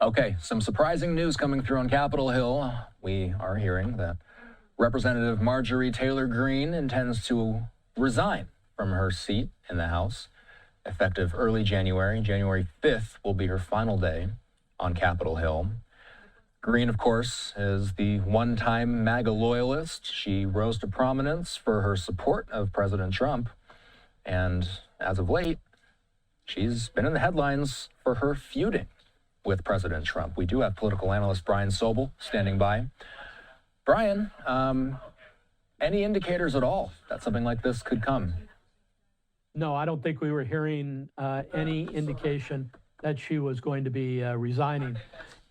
Okay, some surprising news coming through on Capitol Hill. We are hearing that Representative Marjorie Taylor Greene intends to resign from her seat in the House effective early January. January 5th will be her final day on Capitol Hill. Greene, of course, is the one-time MAGA loyalist. She rose to prominence for her support of President Trump. And as of late, she's been in the headlines for her feuding with President Trump. We do have political analyst Brian Sobel standing by. Brian, any indicators at all that something like this could come? No, I don't think we were hearing any indication that she was going to be resigning.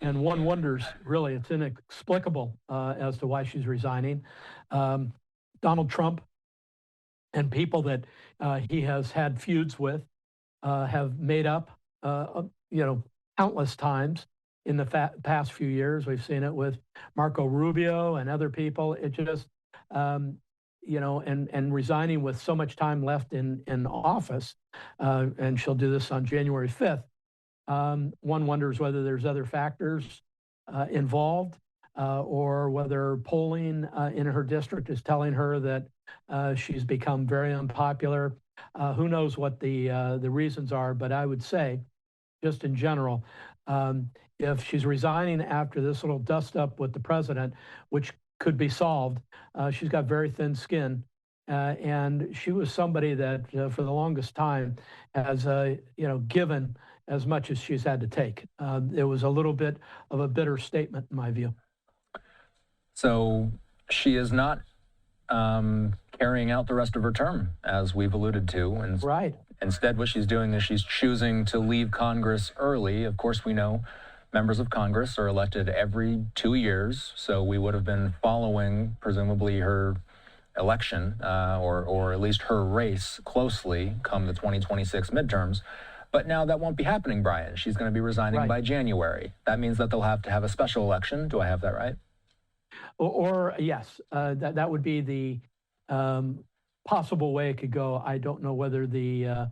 And one wonders, really, it's inexplicable as to why she's resigning. Donald Trump and people that he has had feuds with have made up, countless times in the past few years. We've seen it with Marco Rubio and other people. It just, and resigning with so much time left in office, and she'll do this on January 5th. One wonders whether there's other factors involved, or whether polling in her district is telling her that she's become very unpopular. Who knows what the reasons are, but I would say, just in general, if she's resigning after this little dust up with the president, which could be solved, she's got very thin skin. And she was somebody that for the longest time has, given as much as she's had to take. It was a little bit of a bitter statement in my view. So she is not carrying out the rest of her term, as we've alluded to. And right. Instead, what she's doing is she's choosing to leave Congress early. Of course, we know members of Congress are elected every 2 years, so we would have been following, presumably, her election, or at least her race closely come the 2026 midterms. But now that won't be happening, Brian. She's going to be resigning by January. That means that they'll have to have a special election. Do I have that right? Or yes, that would be the possible way it could go. I don't know whether the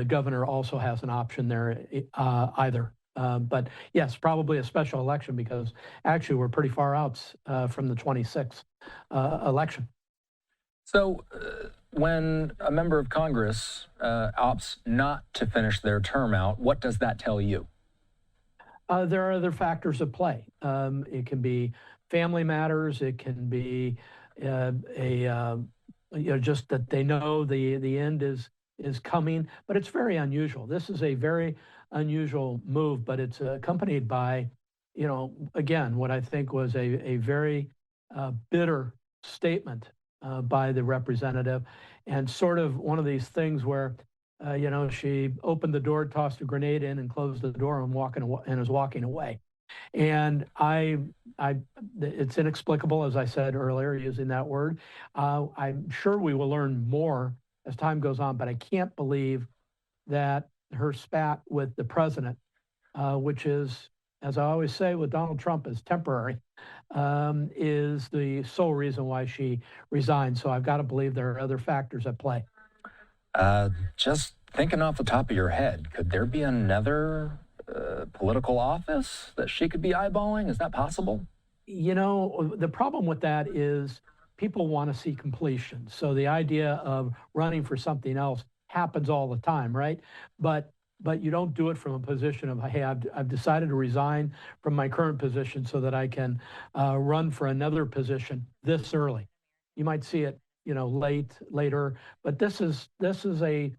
governor also has an option there either. But yes, probably a special election, because actually we're pretty far out from the 26th election. So when a member of Congress opts not to finish their term out, what does that tell you? There are other factors at play. It can be family matters. It can be just that they know the end is coming. But it's very unusual. This is a very unusual move, but it's accompanied by, again, what I think was a very bitter statement by the representative, and sort of one of these things where, she opened the door, tossed a grenade in, and closed the door and is walking away. And it's inexplicable, as I said earlier, using that word. I'm sure we will learn more as time goes on, but I can't believe that her spat with the president, which is, as I always say with Donald Trump, is temporary, is the sole reason why she resigned. So I've got to believe there are other factors at play. Just thinking off the top of your head, could there be another political office that she could be eyeballing? Is that possible? The problem with that is people want to see completion. So the idea of running for something else happens all the time, right? But you don't do it from a position of, hey, I've decided to resign from my current position so that I can run for another position this early. You might see it, later, but this is a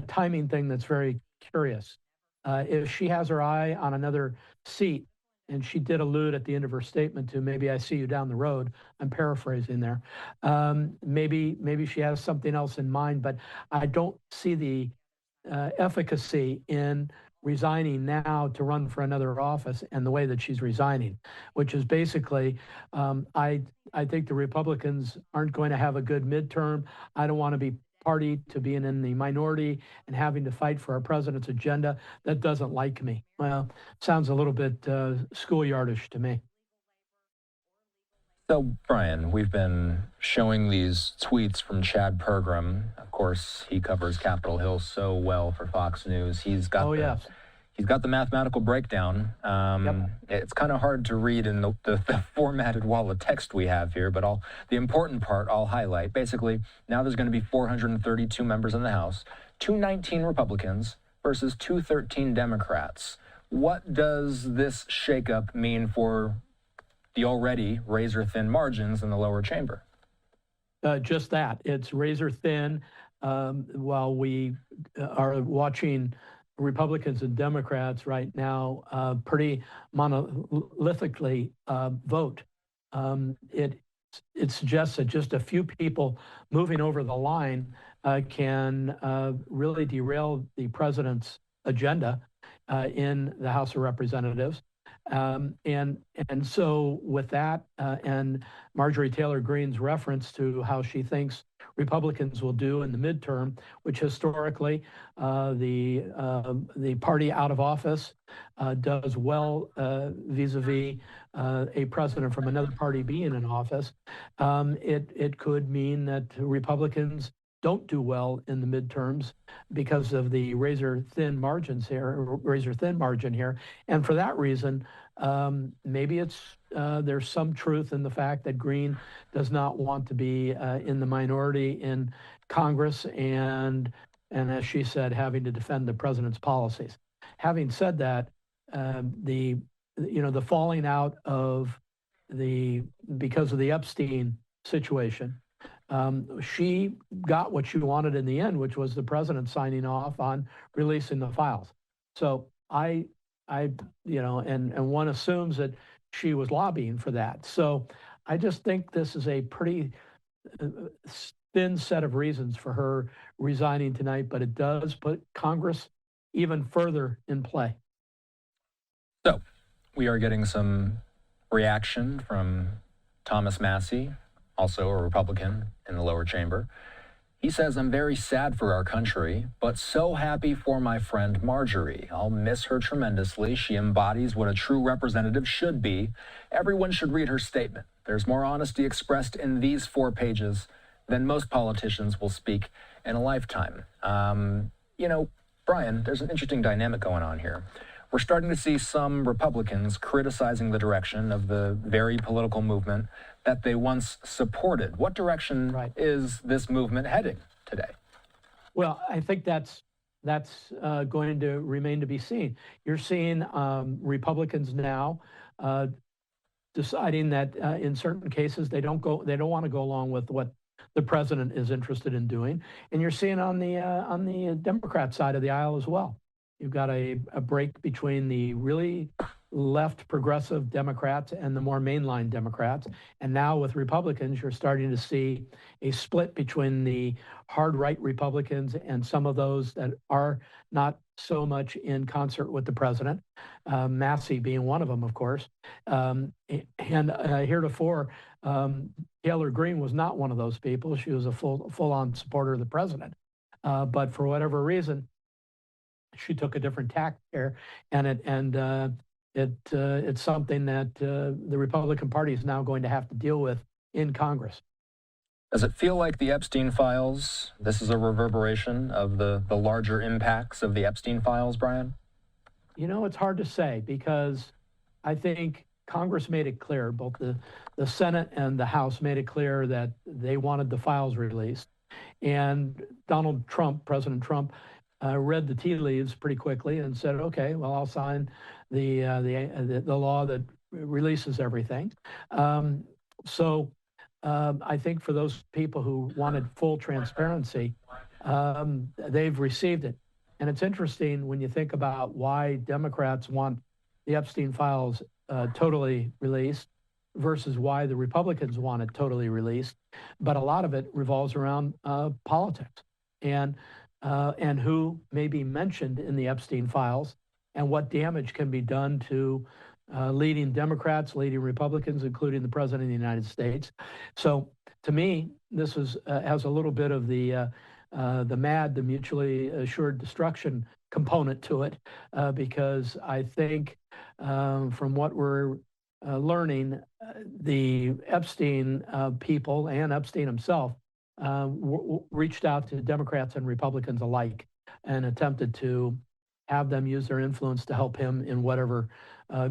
timing thing that's very curious. If she has her eye on another seat, and she did allude at the end of her statement to maybe I see you down the road, I'm paraphrasing there. Maybe she has something else in mind, but I don't see the efficacy in resigning now to run for another office and the way that she's resigning, which is basically, I think the Republicans aren't going to have a good midterm. I don't want to be party to being in the minority and having to fight for our president's agenda. That doesn't like me. Well, sounds a little bit schoolyardish to me. So, Brian, we've been showing these tweets from Chad Pergram. Of course, he covers Capitol Hill so well for Fox News. He's got He's got the mathematical breakdown. It's kind of hard to read in the formatted wall of text we have here, but the important part I'll highlight. Basically, now there's going to be 432 members in the House, 219 Republicans versus 213 Democrats. What does this shakeup mean for the already razor-thin margins in the lower chamber? Just that. It's razor thin. While we are watching Republicans and Democrats right now pretty monolithically vote, it suggests that just a few people moving over the line can really derail the president's agenda in the House of Representatives. And so with that and Marjorie Taylor Greene's reference to how she thinks Republicans will do in the midterm, which historically the party out of office does well vis-a-vis a president from another party being in office, it could mean that Republicans don't do well in the midterms because of the razor thin margin here. And for that reason, maybe there's some truth in the fact that Greene does not want to be in the minority in Congress and as she said, having to defend the president's policies. Having said that, the falling out of because of the Epstein situation, she got what she wanted in the end, which was the president signing off on releasing the files. So and one assumes that she was lobbying for that. So I just think this is a pretty thin set of reasons for her resigning tonight, but it does put Congress even further in play. So we are getting some reaction from Thomas Massie, also a Republican in the lower chamber. He says, "I'm very sad for our country, but so happy for my friend Marjorie. I'll miss her tremendously. She embodies what a true representative should be. Everyone should read her statement. There's more honesty expressed in these 4 pages than most politicians will speak in a lifetime." Brian, there's an interesting dynamic going on here. We're starting to see some Republicans criticizing the direction of the very political movement that they once supported. What direction is this movement heading today? Well, I think that's going to remain to be seen. You're seeing Republicans now deciding that in certain cases they don't want to go along with what the president is interested in doing, and you're seeing on the Democrat side of the aisle as well. You've got a break between the really left progressive Democrats and the more mainline Democrats. And now with Republicans, you're starting to see a split between the hard right Republicans and some of those that are not so much in concert with the president, Massie being one of them, of course. Heretofore, Taylor Greene was not one of those people. She was a full-on supporter of the president. But for whatever reason, she took a different tack there, and it's something that the Republican Party is now going to have to deal with in Congress. Does it feel like the Epstein files, this is a reverberation of the larger impacts of the Epstein files, Brian? It's hard to say because I think Congress made it clear, both the Senate and the House made it clear that they wanted the files released. And President Trump, read the tea leaves pretty quickly and said, okay, well, I'll sign the law that releases everything. So I think for those people who wanted full transparency, they've received it. And it's interesting when you think about why Democrats want the Epstein files totally released versus why the Republicans want it totally released. But a lot of it revolves around politics and who may be mentioned in the Epstein files and what damage can be done to leading Democrats, leading Republicans, including the President of the United States. So to me, this has a little bit of the mutually assured destruction component to it, because I think from what we're learning, the Epstein people and Epstein himself reached out to Democrats and Republicans alike and attempted to have them use their influence to help him in whatever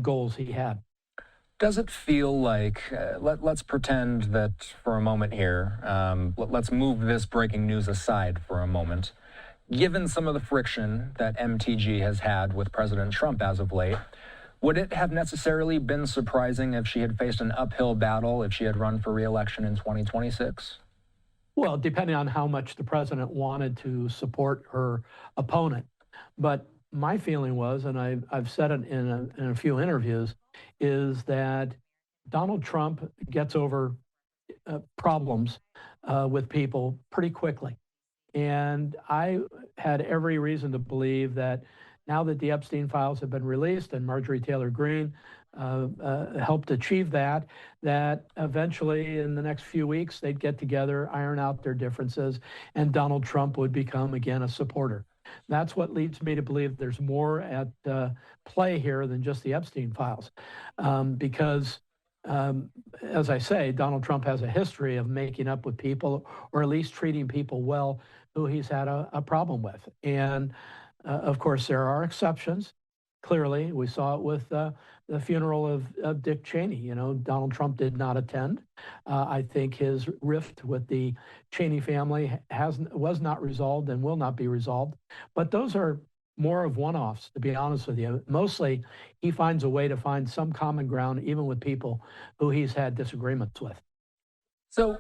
goals he had. Does it feel like, let's pretend that for a moment here, let's move this breaking news aside for a moment. Given some of the friction that MTG has had with President Trump as of late, would it have necessarily been surprising if she had faced an uphill battle if she had run for re-election in 2026? Well, depending on how much the president wanted to support her opponent. But my feeling was, and I've said it in a few interviews, is that Donald Trump gets over problems with people pretty quickly. And I had every reason to believe that now that the Epstein files have been released and Marjorie Taylor Greene helped achieve that, that eventually in the next few weeks they'd get together, iron out their differences, and Donald Trump would become again a supporter. That's what leads me to believe there's more at play here than just the Epstein files, because as I say, Donald Trump has a history of making up with people, or at least treating people well who he's had a problem with. And of course, there are exceptions. Clearly, we saw it with the funeral of Dick Cheney. You know, Donald Trump did not attend. I think his rift with the Cheney family was not resolved and will not be resolved. But those are more of one-offs, to be honest with you. Mostly, he finds a way to find some common ground, even with people who he's had disagreements with. So,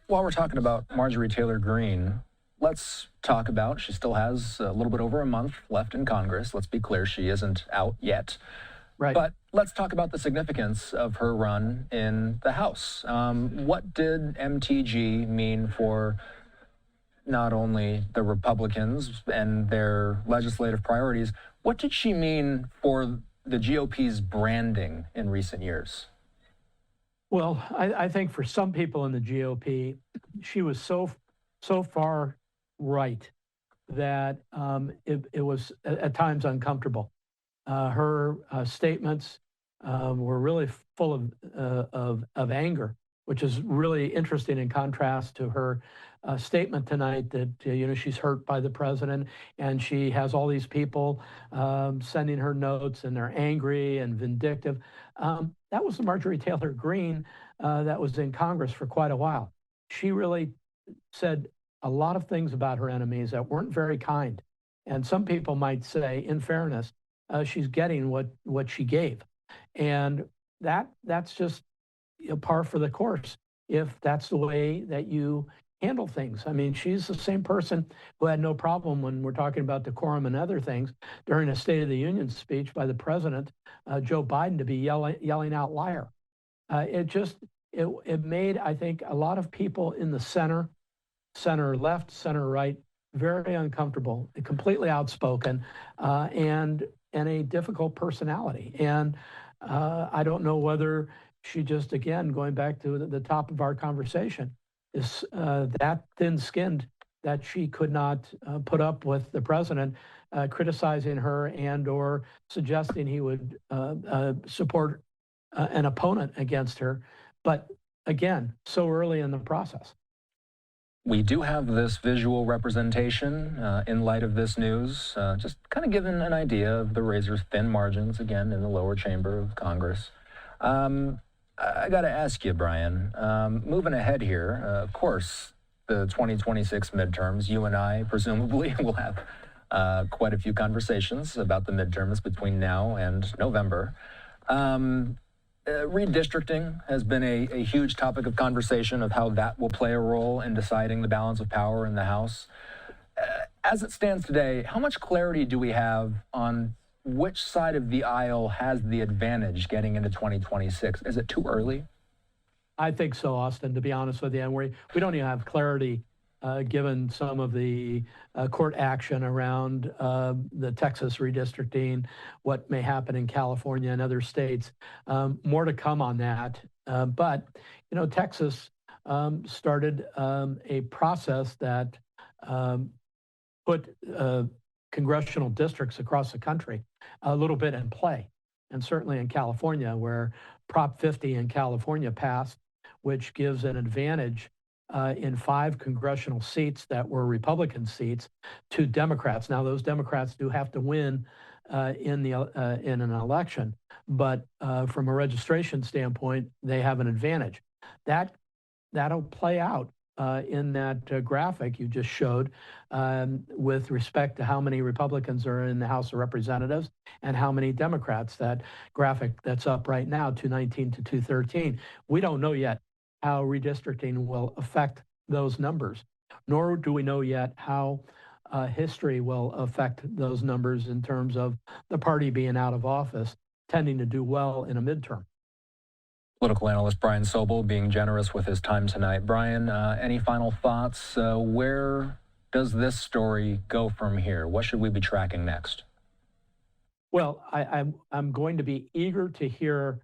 while we're talking about Marjorie Taylor Greene, let's talk about, she still has a little bit over a month left in Congress. Let's be clear, she isn't out yet. Right. But let's talk about the significance of her run in the House. What did MTG mean for not only the Republicans and their legislative priorities, what did she mean for the GOP's branding in recent years? Well, I think for some people in the GOP, she was so far right that it was at times uncomfortable. Her statements were really full of anger, which is really interesting in contrast to her statement tonight that she's hurt by the president, and she has all these people sending her notes, and they're angry and vindictive. That was the Marjorie Taylor Greene that was in Congress for quite a while. She really said a lot of things about her enemies that weren't very kind, and some people might say, in fairness, she's getting what she gave, and that's just par for the course if that's the way that you handle things. I mean, she's the same person who had no problem when we're talking about decorum and other things during a State of the Union speech by the president, Joe Biden, to be yelling out liar. It made, I think, a lot of people in the center left, center right, very uncomfortable, completely outspoken, and a difficult personality. And I don't know whether she just, again, going back to the top of our conversation, is that thin-skinned that she could not put up with the president criticizing her and or suggesting he would support an opponent against her. But again, so early in the process. We do have this visual representation in light of this news, just kind of giving an idea of the razor-thin margins, again, in the lower chamber of Congress. I got to ask you, Brian, moving ahead here, of course, the 2026 midterms, you and I presumably will have quite a few conversations about the midterms between now and November. Redistricting has been a huge topic of conversation of how that will play a role in deciding the balance of power in the House. As it stands today, how much clarity do we have on which side of the aisle has the advantage getting into 2026? Is it too early? I think so, Austin, to be honest with you. And we don't even have clarity given some of the court action around the Texas redistricting, what may happen in California and other states. More to come on that. But, Texas started a process that put congressional districts across the country a little bit in play. And certainly in California, where Prop 50 in California passed, which gives an advantage in 5 congressional seats that were Republican seats to Democrats. Now, those Democrats do have to win in an election, but from a registration standpoint, they have an advantage. That'll play out in that graphic you just showed with respect to how many Republicans are in the House of Representatives and how many Democrats. That graphic that's up right now, 219 to 213. We don't know yet how redistricting will affect those numbers, nor do we know yet how history will affect those numbers in terms of the party being out of office, tending to do well in a midterm. Political analyst Brian Sobel being generous with his time tonight. Brian, any final thoughts? Where does this story go from here? What should we be tracking next? Well, I'm going to be eager to hear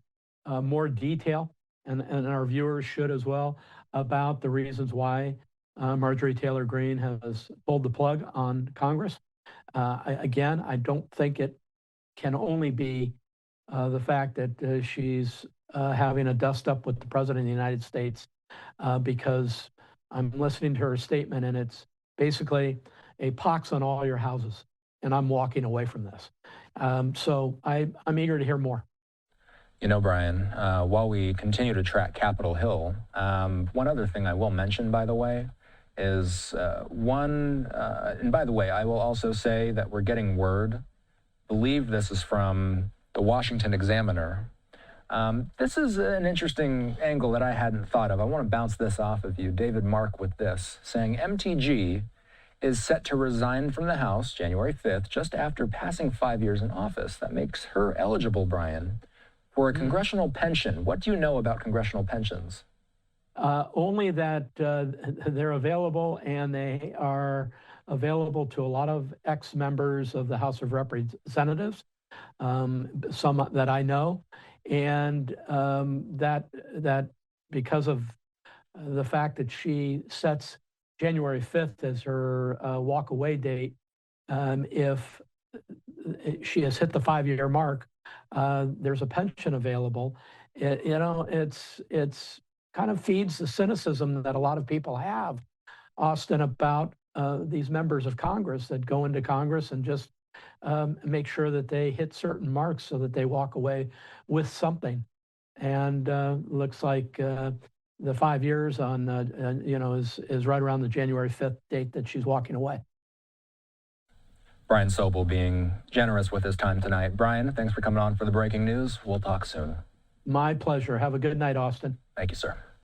more detail, and our viewers should as well, about the reasons why Marjorie Taylor Greene has pulled the plug on Congress. Again, I don't think it can only be the fact that she's having a dust up with the President of the United States, because I'm listening to her statement and it's basically a pox on all your houses, and I'm walking away from this. So I'm eager to hear more. You know, Brian, while we continue to track Capitol Hill, one other thing I will mention, by the way, is and by the way, I will also say that we're getting word, believe this is from the Washington Examiner. This is an interesting angle that I hadn't thought of. I want to bounce this off of you, David Mark, with this, saying MTG is set to resign from the House January 5th, just after passing 5 years in office. That makes her eligible, Brian, for a congressional pension. What do you know about congressional pensions? Only that they're available, and they are available to a lot of ex-members of the House of Representatives, some that I know, and that because of the fact that she sets January 5th as her walk-away date, if she has hit the 5-year mark, there's a pension available. It's kind of feeds the cynicism that a lot of people have, Austin, about these members of Congress that go into Congress and just make sure that they hit certain marks so that they walk away with something. And looks like the 5 years on is right around the January 5th date that she's walking away. Brian Sobel being generous with his time tonight. Brian, thanks for coming on for the breaking news. We'll talk soon. My pleasure. Have a good night, Austin. Thank you, sir.